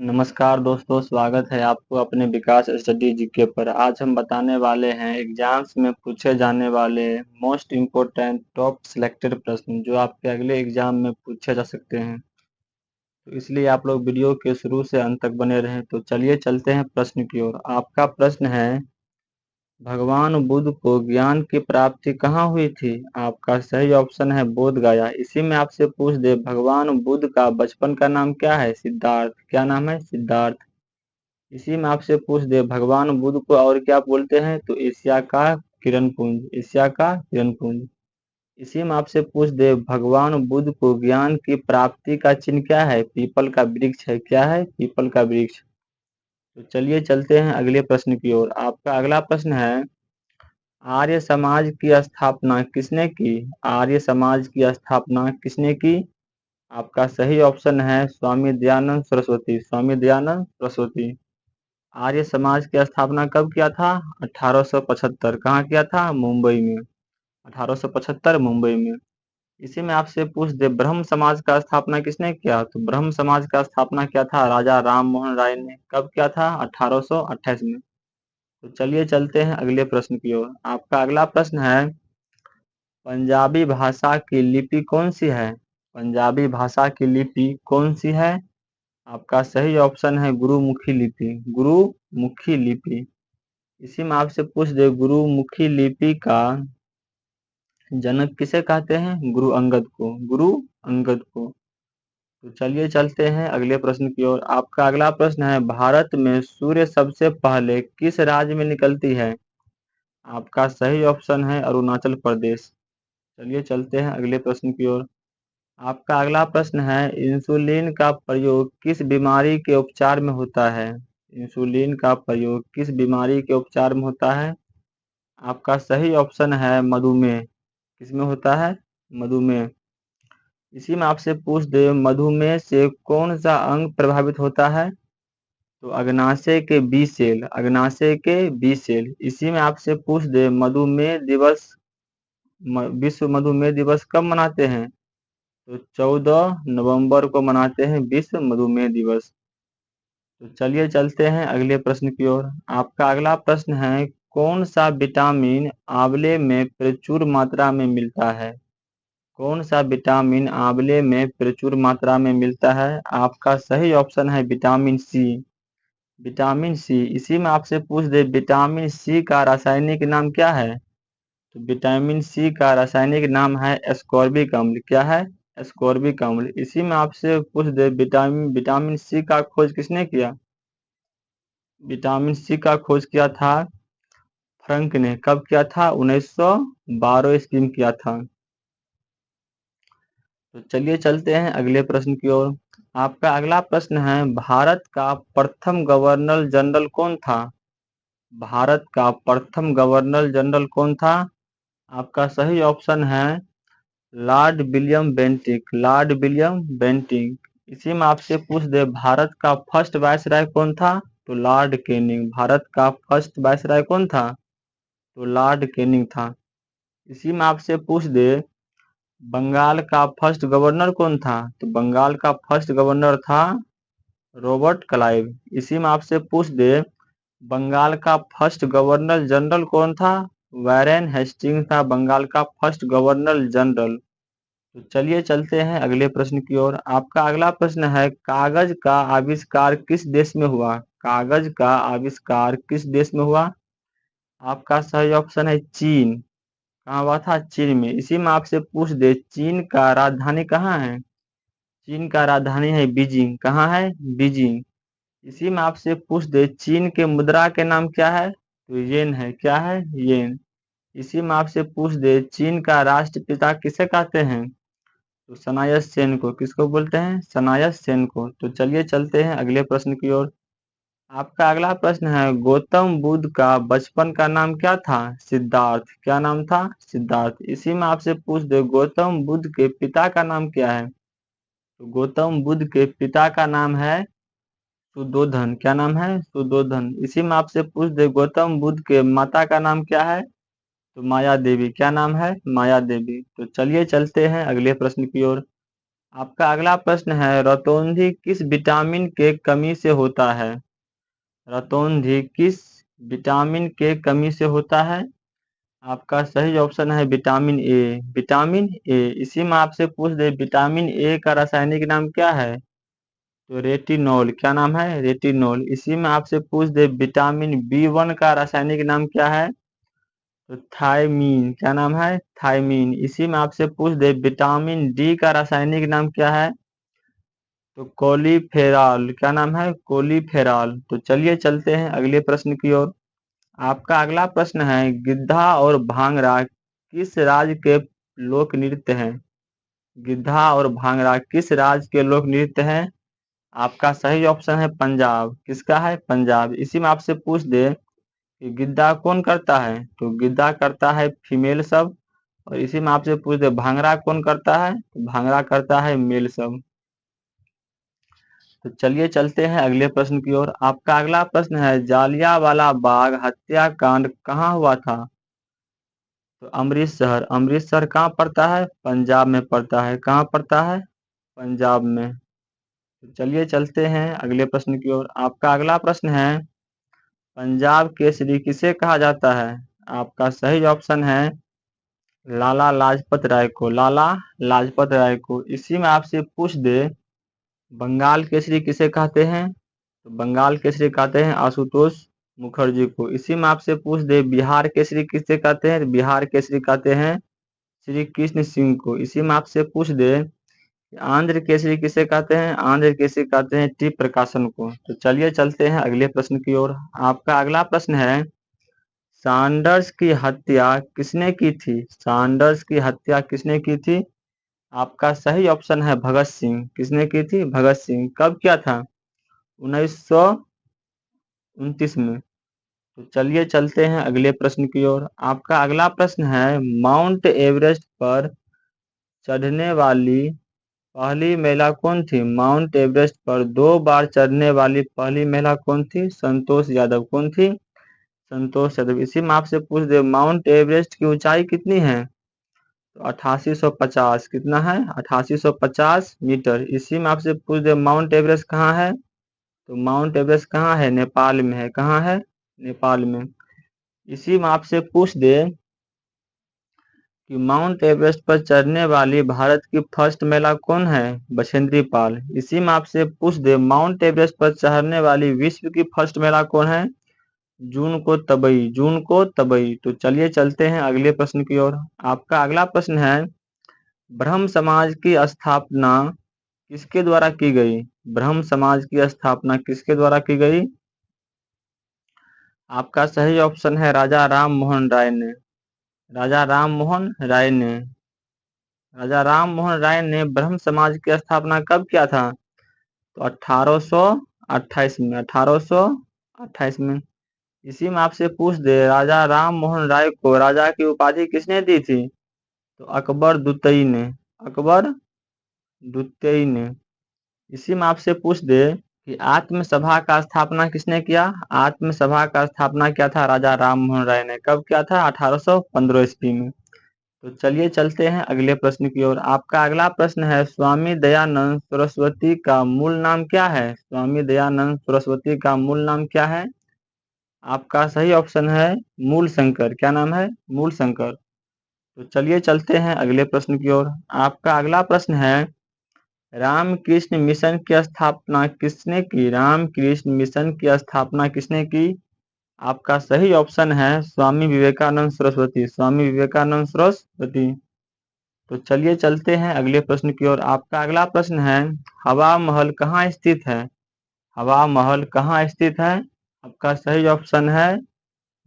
नमस्कार दोस्तों, स्वागत है आपको अपने विकास स्टडी जीके पर। आज हम बताने वाले हैं एग्जाम्स में पूछे जाने वाले मोस्ट इम्पोर्टेंट टॉप सिलेक्टेड प्रश्न जो आपके अगले एग्जाम में पूछे जा सकते हैं। तो इसलिए आप लोग वीडियो के शुरू से अंत तक बने रहें। तो चलिए चलते हैं प्रश्न की ओर। आपका प्रश्न है, भगवान बुद्ध को ज्ञान की प्राप्ति कहाँ हुई थी? आपका सही ऑप्शन है बोध गया। इसी में आपसे पूछ दे, भगवान बुद्ध का बचपन का नाम क्या है? सिद्धार्थ। क्या नाम है? सिद्धार्थ। इसी में आपसे पूछ दे, भगवान बुद्ध को और क्या बोलते हैं? तो एशिया का किरण पुंज। एशिया का किरण पुंज। इसी में आपसे पूछ दे, भगवान बुद्ध को ज्ञान की प्राप्ति का चिन्ह क्या है? पीपल का वृक्ष है। क्या है? पीपल का वृक्ष। तो चलिए चलते हैं अगले प्रश्न की ओर। आपका अगला प्रश्न है, आर्य समाज की स्थापना किसने की? आर्य समाज की स्थापना किसने की? आपका सही ऑप्शन है स्वामी दयानंद सरस्वती। स्वामी दयानंद सरस्वती। आर्य समाज की स्थापना कब किया था? 1875। कहाँ किया था? मुंबई में। 1875 मुंबई में। इसी में आपसे पूछ दे, ब्रह्म समाज का स्थापना किसने किया? तो ब्रह्म समाज का स्थापना किया था राजा राम मोहन राय ने। कब किया था? 1828 में। तो चलिए चलते हैं अगले प्रश्न की ओर। आपका अगला प्रश्न है, पंजाबी भाषा की लिपि कौन सी है? पंजाबी भाषा की लिपि कौन सी है? आपका सही ऑप्शन है गुरुमुखी लिपि। गुरुमुखी लिपि। इसी में आपसे पूछ दे, गुरुमुखी लिपि का जनक किसे कहते हैं? गुरु अंगद को। गुरु अंगद को। तो चलिए चलते हैं अगले प्रश्न की ओर। आपका अगला प्रश्न है, भारत में सूर्य सबसे पहले किस राज्य में निकलती है? आपका सही ऑप्शन है अरुणाचल प्रदेश। चलिए चलते हैं अगले प्रश्न की ओर। आपका अगला प्रश्न है, इंसुलिन का प्रयोग किस बीमारी के उपचार में होता है? इंसुलिन का प्रयोग किस बीमारी के उपचार में होता है? आपका सही ऑप्शन है मधुमेह। किसमें होता है? मधुमेह। इसी में आपसे पूछ दे, मधुमेह से कौन सा अंग प्रभावित होता है? तो अग्नाशय के बी सेल। अग्नाशय के बी सेल। इसी में आपसे पूछ दे, मधुमेह दिवस विश्व मधुमेह दिवस कब मनाते हैं? तो 14 नवंबर को मनाते हैं विश्व मधुमेह दिवस। तो चलिए चलते हैं अगले प्रश्न की ओर। आपका अगला प्रश्न है, कौन सा विटामिन आंवले में प्रचुर मात्रा में मिलता है? कौन सा विटामिन आंवले में प्रचुर मात्रा में मिलता है? आपका सही ऑप्शन है विटामिन सी। Vitamin C. इसी में आपसे पूछ दे, विटामिन सी का रासायनिक नाम क्या है? तो विटामिन सी का रासायनिक नाम है एस्कॉर्बिक अम्ल। क्या है? एस्कॉर्बिक अम्ल। इसी में आपसे पूछ दे, विटामिन विटामिन सी का खोज किसने किया? विटामिन सी का खोज किया था फ्रंक ने। कब किया था? 1912 ईस्वी में किया था। तो चलिए चलते हैं अगले प्रश्न की ओर। आपका अगला प्रश्न है, भारत का प्रथम गवर्नर जनरल कौन था? भारत का प्रथम गवर्नर जनरल कौन था? आपका सही ऑप्शन है Lord William Bentinck. Lord William Bentinck. इसी में आपसे पूछ दे, भारत का फर्स्ट वायसराय कौन था? तो लॉर्ड कैनिंग। भारत का फर्स्ट वायसराय कौन था? तो लॉर्ड कैनिंग था। इसी में आपसे पूछ दे, बंगाल का फर्स्ट गवर्नर कौन था? तो बंगाल का फर्स्ट गवर्नर था रॉबर्ट क्लाइव। इसी में आपसे पूछ दे, बंगाल का फर्स्ट गवर्नर जनरल कौन था? वैरेन हेस्टिंग्स था बंगाल का फर्स्ट गवर्नर जनरल। तो चलिए चलते हैं अगले प्रश्न की ओर। आपका अगला प्रश्न है, कागज का आविष्कार किस देश में हुआ? कागज का आविष्कार किस देश में हुआ? आपका सही ऑप्शन है चीन। कहाँ हुआ था? चीन में। इसी में आपसे पूछ दे, चीन का राजधानी कहाँ है? चीन का राजधानी है बीजिंग। कहाँ है? बीजिंग। इसी में आपसे पूछ दे, चीन के मुद्रा के नाम क्या है? तो येन है। क्या है? येन। इसी में आपसे पूछ दे, चीन का राष्ट्रपिता किसे कहते हैं? तो सनायस सेन को। किसको बोलते हैं? सनायस सेन को। तो चलिए चलते हैं अगले प्रश्न की ओर। आपका अगला प्रश्न है, गौतम बुद्ध का बचपन का नाम क्या था? सिद्धार्थ। क्या नाम था? सिद्धार्थ। इसी में आपसे पूछ दे, गौतम बुद्ध के पिता का नाम क्या है? तो गौतम बुद्ध के पिता का नाम है सुद्धोधन। क्या नाम है? सुद्धोधन। इसी में आपसे पूछ दे, गौतम बुद्ध के माता का नाम क्या है? तो माया देवी। क्या नाम है? माया देवी। तो चलिए चलते हैं अगले प्रश्न की ओर। आपका अगला प्रश्न है, रतौंधी किस विटामिन के कमी से होता है? रतौंधी किस विटामिन के कमी से होता है? आपका सही ऑप्शन है विटामिन ए। Vitamin A. इसी में आपसे पूछ दे विटामिन ए का रासायनिक नाम क्या है? तो रेटिनॉल। क्या नाम है? रेटिनॉल। इसी में आपसे पूछ दे विटामिन बी1 का रासायनिक नाम क्या है? तो थायमीन। क्या नाम है? थायमीन। इसी में आपसे पूछ दे विटामिन डी का रासायनिक नाम क्या है? तो कोलीफेरॉल। क्या नाम है? कोलीफेरॉल। तो चलिए चलते हैं अगले प्रश्न की ओर। आपका अगला प्रश्न है, गिद्धा और भांगड़ा किस राज्य के लोक नृत्य हैं? गिद्धा और भांगड़ा किस राज्य के लोक नृत्य हैं? आपका सही ऑप्शन है पंजाब। किसका है? पंजाब। इसी में आपसे पूछ दे कि गिद्धा कौन करता है? तो गिद्धा करता है फीमेल सब। और इसी में आपसे पूछ दे भांगड़ा कौन करता है? तो भांगड़ा करता है मेल सब। तो चलिए चलते हैं अगले प्रश्न की ओर। आपका अगला प्रश्न है, जालियांवाला बाग हत्याकांड कहाँ हुआ था? तो अमृतसर। अमृतसर कहाँ पड़ता है? पंजाब में पड़ता है। कहाँ पड़ता है? पंजाब में। तो चलिए चलते हैं अगले प्रश्न की ओर। आपका अगला प्रश्न है, पंजाब केसरी किसे कहा जाता है? आपका सही ऑप्शन है लाला लाजपत राय को। लाला लाजपत राय को। इसी में आपसे पूछ दे बंगाल केसरी किसे कहते हैं? तो बंगाल केसरी कहते हैं आशुतोष मुखर्जी को। इसी में आपसे पूछ दे बिहार केसरी किसे कहते हैं? बिहार केसरी कहते हैं श्री कृष्ण सिंह को। इसी में आपसे पूछ दे आंध्र केसरी किसे कहते हैं? आंध्र केसरी कहते हैं टी प्रकाशन को। तो चलिए चलते हैं अगले प्रश्न की ओर। आपका अगला प्रश्न है, सैंडर्स की हत्या किसने की थी? सैंडर्स की हत्या किसने की थी? आपका सही ऑप्शन है भगत सिंह। किसने की थी? भगत सिंह। कब किया था? 1929 में। तो चलिए चलते हैं अगले प्रश्न की ओर। आपका अगला प्रश्न है, माउंट एवरेस्ट पर चढ़ने वाली पहली महिला कौन थी? माउंट एवरेस्ट पर 2 बार चढ़ने वाली पहली महिला कौन थी? संतोष यादव। कौन थी? संतोष यादव। इसी में आपसे पूछ दे माउंट एवरेस्ट की ऊंचाई कितनी है? तो 8850। कितना है? 8850 मीटर। इसी में आपसे पूछ दे माउंट एवरेस्ट कहाँ है? तो माउंट एवरेस्ट कहाँ है? नेपाल में है। कहाँ है? नेपाल में। इसी में आपसे पूछ दे कि माउंट एवरेस्ट पर चढ़ने वाली भारत की फर्स्ट महिला कौन है? बछेंद्री पाल। इसी में आपसे पूछ दे माउंट एवरेस्ट पर चढ़ने वाली विश्व की फर्स्ट महिला कौन है? जून को तबई। जून को तबई। तो चलिए चलते हैं अगले प्रश्न की ओर। आपका अगला प्रश्न है, ब्रह्म समाज की स्थापना किसके द्वारा की गई? ब्रह्म समाज की स्थापना किसके द्वारा की गई? आपका सही ऑप्शन है राजा राम मोहन राय ने। राजा राम मोहन राय ने। राजा राम मोहन राय ने ब्रह्म समाज की स्थापना कब किया था? तो 1828 में। 1828 में। इसी में आपसे पूछ दे राजा राम मोहन राय को राजा की उपाधि किसने दी थी? तो अकबर द्वितीय ने। अकबर द्वितीय ने। इसी में आपसे पूछ दे कि आत्म सभा का स्थापना किसने किया? आत्म सभा का स्थापना किया था राजा राम मोहन राय ने। कब किया था? 1815 ईस्वी में। तो चलिए चलते हैं अगले प्रश्न की ओर। आपका अगला प्रश्न है, स्वामी दयानंद सरस्वती का मूल नाम क्या है? स्वामी दयानंद सरस्वती का मूल नाम क्या है? आपका सही ऑप्शन है मूल शंकर। क्या नाम है? मूल शंकर। तो चलिए चलते हैं अगले प्रश्न की ओर। आपका अगला प्रश्न है, रामकृष्ण मिशन की स्थापना किसने की? रामकृष्ण मिशन की स्थापना किसने की? आपका सही ऑप्शन है स्वामी विवेकानंद सरस्वती। स्वामी विवेकानंद सरस्वती। तो चलिए चलते हैं अगले प्रश्न की ओर। आपका अगला प्रश्न है, हवा महल कहाँ स्थित है? हवा महल कहाँ स्थित है? आपका सही ऑप्शन है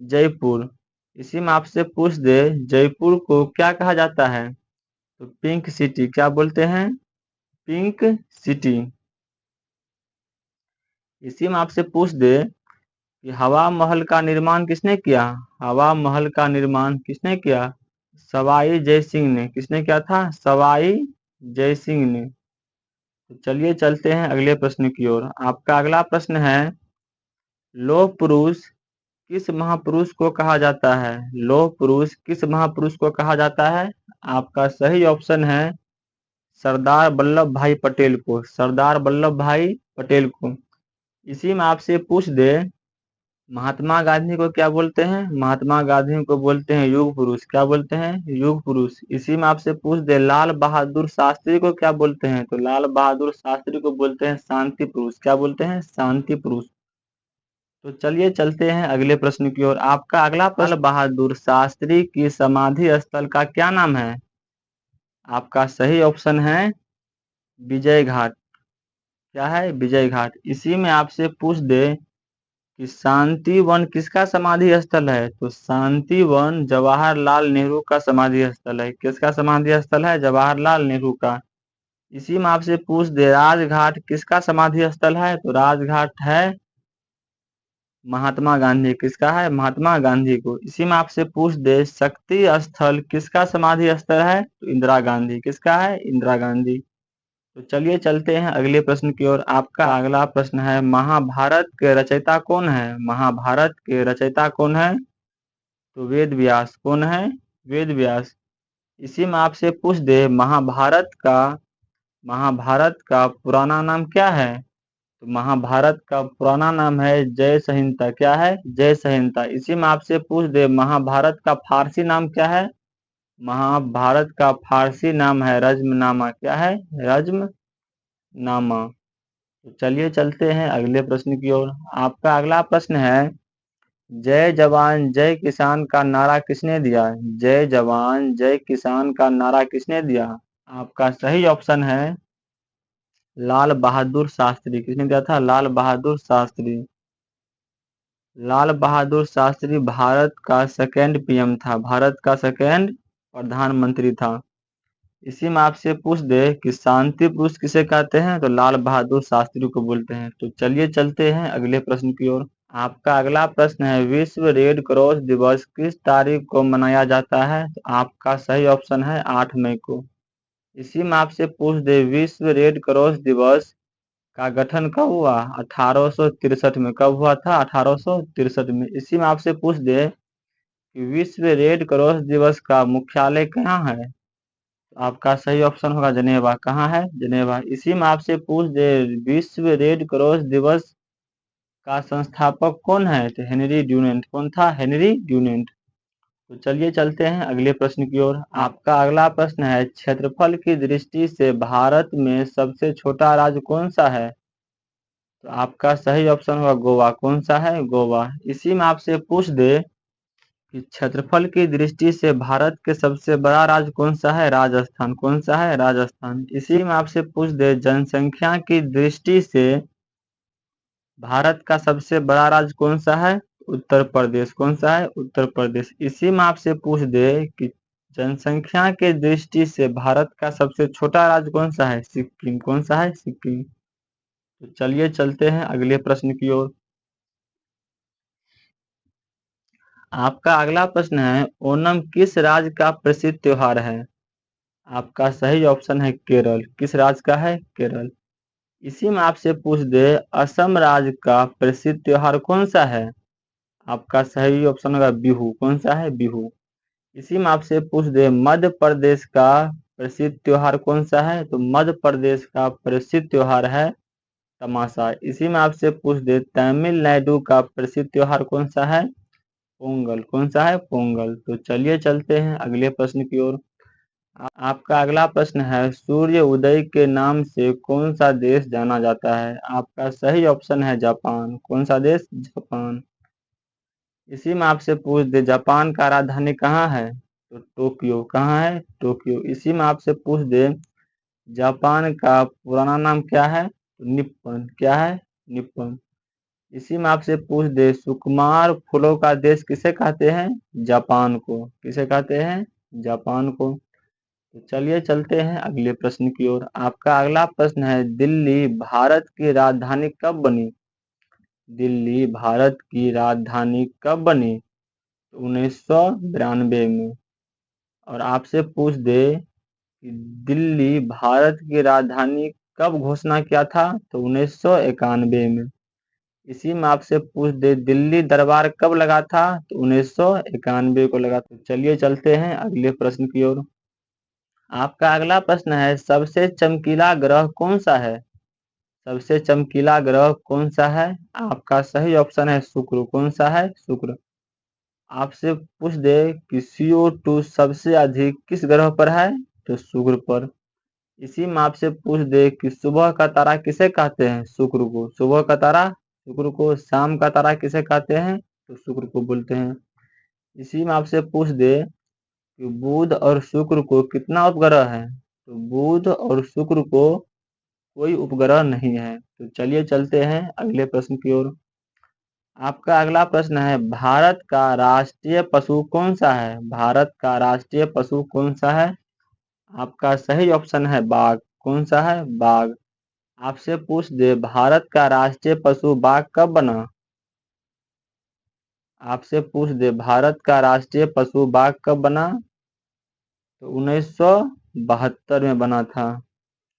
जयपुर। इसी में आपसे पूछ दे जयपुर को क्या कहा जाता है? तो पिंक सिटी। क्या बोलते हैं? Pink city. इसी में आपसे पूछ दे कि हवा महल का निर्माण किसने किया? हवा महल का निर्माण किसने किया? सवाई जय सिंह ने। किसने किया था? सवाई जय सिंह ने। तो चलिए चलते हैं अगले प्रश्न की ओर। आपका अगला प्रश्न है, लौह पुरुष किस महापुरुष को कहा जाता है? लौह पुरुष किस महापुरुष को कहा जाता है? आपका सही ऑप्शन है सरदार वल्लभ भाई पटेल को, सरदार वल्लभ भाई पटेल को। इसी में आपसे पूछ दे महात्मा गांधी को क्या बोलते हैं, महात्मा गांधी को बोलते हैं युग पुरुष। क्या बोलते हैं? युग पुरुष। इसी में आपसे पूछ दे लाल बहादुर शास्त्री को क्या बोलते हैं, तो लाल बहादुर शास्त्री को बोलते हैं शांति पुरुष। क्या बोलते हैं? शांति पुरुष। तो चलिए चलते हैं अगले प्रश्न की ओर। आपका अगला प्रश्न, लाल बहादुर शास्त्री की समाधि स्थल का क्या नाम है? आपका सही ऑप्शन है विजय घाट। क्या है? विजय घाट। इसी में आपसे पूछ दे कि शांति वन किसका समाधि स्थल है, तो शांति वन जवाहरलाल नेहरू का समाधि स्थल है। किसका समाधि स्थल है? जवाहरलाल नेहरू का। इसी में आपसे पूछ दे राजघाट किसका समाधि स्थल है, तो राजघाट है महात्मा गांधी। किसका है? महात्मा गांधी को। इसी में आपसे पूछ दे शक्ति स्थल किसका समाधि स्थल है, तो इंदिरा गांधी। किसका है? इंदिरा गांधी। तो चलिए चलते हैं अगले प्रश्न की ओर। आपका अगला प्रश्न है महाभारत के रचयिता कौन है? महाभारत के रचयिता कौन है? तो वेद व्यास। कौन है? वेद व्यास। इसी में आपसे पूछ दे महाभारत का पुराना नाम क्या है, तो महाभारत का पुराना नाम है जय संहिता। क्या है? जय संहिता। इसी में आपसे पूछ दे महाभारत का फारसी नाम क्या है? महाभारत का फारसी नाम है रज्मनामा। क्या है? रज्मनामा। तो चलिए चलते हैं अगले प्रश्न की ओर। आपका अगला प्रश्न है जय जवान जय किसान का नारा किसने दिया? जय जवान जय किसान का नारा किसने दिया? आपका सही ऑप्शन है लाल बहादुर शास्त्री। किसने दिया था? लाल बहादुर शास्त्री। लाल बहादुर शास्त्री भारत का सेकेंड पीएम था, भारत का सेकेंड प्रधानमंत्री था। इसी में आपसे पूछ दे कि शांति पुरुष किसे कहते हैं, तो लाल बहादुर शास्त्री को बोलते हैं। तो चलिए चलते हैं अगले प्रश्न की ओर। आपका अगला प्रश्न है विश्व रेड क्रॉस दिवस किस तारीख को मनाया जाता है, तो आपका सही ऑप्शन है 8 मई को। इसी में आपसे पूछ दे विश्व रेड क्रॉस दिवस का गठन कब हुआ? 1863 में। कब हुआ था? 1863 में। इसी में आपसे पूछ दे कि विश्व रेड क्रॉस दिवस का मुख्यालय कहाँ है, तो आपका सही ऑप्शन होगा जनेवा। कहाँ है? जनेवा। इसी में आपसे पूछ दे विश्व रेड क्रॉस दिवस का संस्थापक कौन है, तो हेनरी ड्यूनेंट। कौन था? Henry Dunant. तो चलिए चलते हैं अगले प्रश्न की ओर। आपका अगला प्रश्न है क्षेत्रफल की दृष्टि से भारत में सबसे छोटा राज्य कौन सा है, तो आपका सही ऑप्शन होगा गोवा। कौन सा है? गोवा। इसी में आपसे पूछ दे कि क्षेत्रफल की दृष्टि से भारत के सबसे बड़ा राज्य कौन सा है? राजस्थान। कौन सा है? राजस्थान। इसी में आपसे पूछ दे जनसंख्या की दृष्टि से भारत का सबसे बड़ा राज्य कौन सा है? उत्तर प्रदेश। कौन सा है? उत्तर प्रदेश। इसी में आपसे पूछ दे कि जनसंख्या के दृष्टि से भारत का सबसे छोटा राज्य कौन सा है? सिक्किम। कौन सा है? सिक्किम। तो चलिए चलते हैं अगले प्रश्न की ओर। आपका अगला प्रश्न है ओणम किस राज्य का प्रसिद्ध त्योहार है? आपका सही ऑप्शन है केरल। किस राज्य का है? केरल। इसी में आपसे पूछ दे असम राज्य का प्रसिद्ध त्योहार कौन सा है? आपका सही ऑप्शन होगा बिहू। कौन सा है? बिहू। इसी में आपसे पूछ दे मध्य प्रदेश का प्रसिद्ध त्योहार कौन सा है, तो मध्य प्रदेश का प्रसिद्ध त्योहार है तमाशा। इसी में आपसे पूछ दे तमिलनाडु का प्रसिद्ध त्योहार कौन सा है? पोंगल। कौन सा है? पोंगल। तो चलिए चलते हैं अगले प्रश्न की ओर। आपका अगला प्रश्न है सूर्य उदय के नाम से कौन सा देश जाना जाता है? आपका सही ऑप्शन है जापान। कौन सा देश? जापान। इसी में आपसे पूछ दे जापान का राजधानी कहाँ है, तो टोक्यो। कहाँ है? टोक्यो। इसी में आपसे पूछ दे जापान का पुराना नाम क्या है, तो निप्पन। क्या है? निप्पन। इसी में आपसे पूछ दे सुकुमार फूलों का देश किसे कहते हैं? जापान को। किसे कहते हैं? जापान को। तो चलिए चलते हैं अगले प्रश्न की ओर। आपका अगला प्रश्न है दिल्ली भारत की राजधानी कब बनी? दिल्ली भारत की राजधानी कब बनी? 1992 में। और आपसे पूछ दे कि दिल्ली भारत की राजधानी कब घोषणा किया था, तो 1991 में। इसी में आपसे पूछ दे दिल्ली दरबार कब लगा था, तो 1991 को लगा। तो चलिए चलते हैं अगले प्रश्न की ओर। आपका अगला प्रश्न है, सबसे चमकीला ग्रह कौन सा है? सबसे चमकीला ग्रह कौन सा है? आपका सही ऑप्शन है शुक्र। कौन सा है? शुक्र। आपसे पूछ दे कि CO2 सबसे अधिक किस ग्रह पर है? तो शुक्र पर। इसी में आपसे पूछ दे कि सुबह का तारा किसे कहते हैं? शुक्र को। सुबह का तारा शुक्र को। शाम का तारा किसे कहते हैं? तो शुक्र को बोलते हैं। इसी में आपसे पूछ दे कि बुध और शुक्र को कितना उपग्रह है? तो बुध और शुक्र को कोई उपग्रह नहीं है। तो चलिए चलते हैं अगले प्रश्न की ओर। आपका अगला प्रश्न है, भारत का राष्ट्रीय पशु कौन सा है? भारत का राष्ट्रीय पशु कौन सा है? आपका सही ऑप्शन है बाघ। कौन सा है? बाघ। आपसे पूछ दे, भारत का राष्ट्रीय पशु बाघ कब बना? आपसे पूछ दे, भारत का राष्ट्रीय पशु बाघ कब बना? तो 1972 में बना था।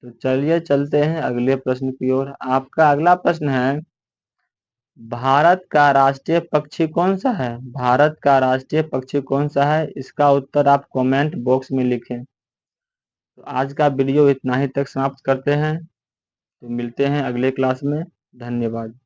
तो चलिए चलते हैं अगले प्रश्न की ओर। आपका अगला प्रश्न है, भारत का राष्ट्रीय पक्षी कौन सा है? भारत का राष्ट्रीय पक्षी कौन सा है? इसका उत्तर आप कमेंट बॉक्स में लिखें। तो आज का वीडियो इतना ही तक समाप्त करते हैं। तो मिलते हैं अगले क्लास में। धन्यवाद।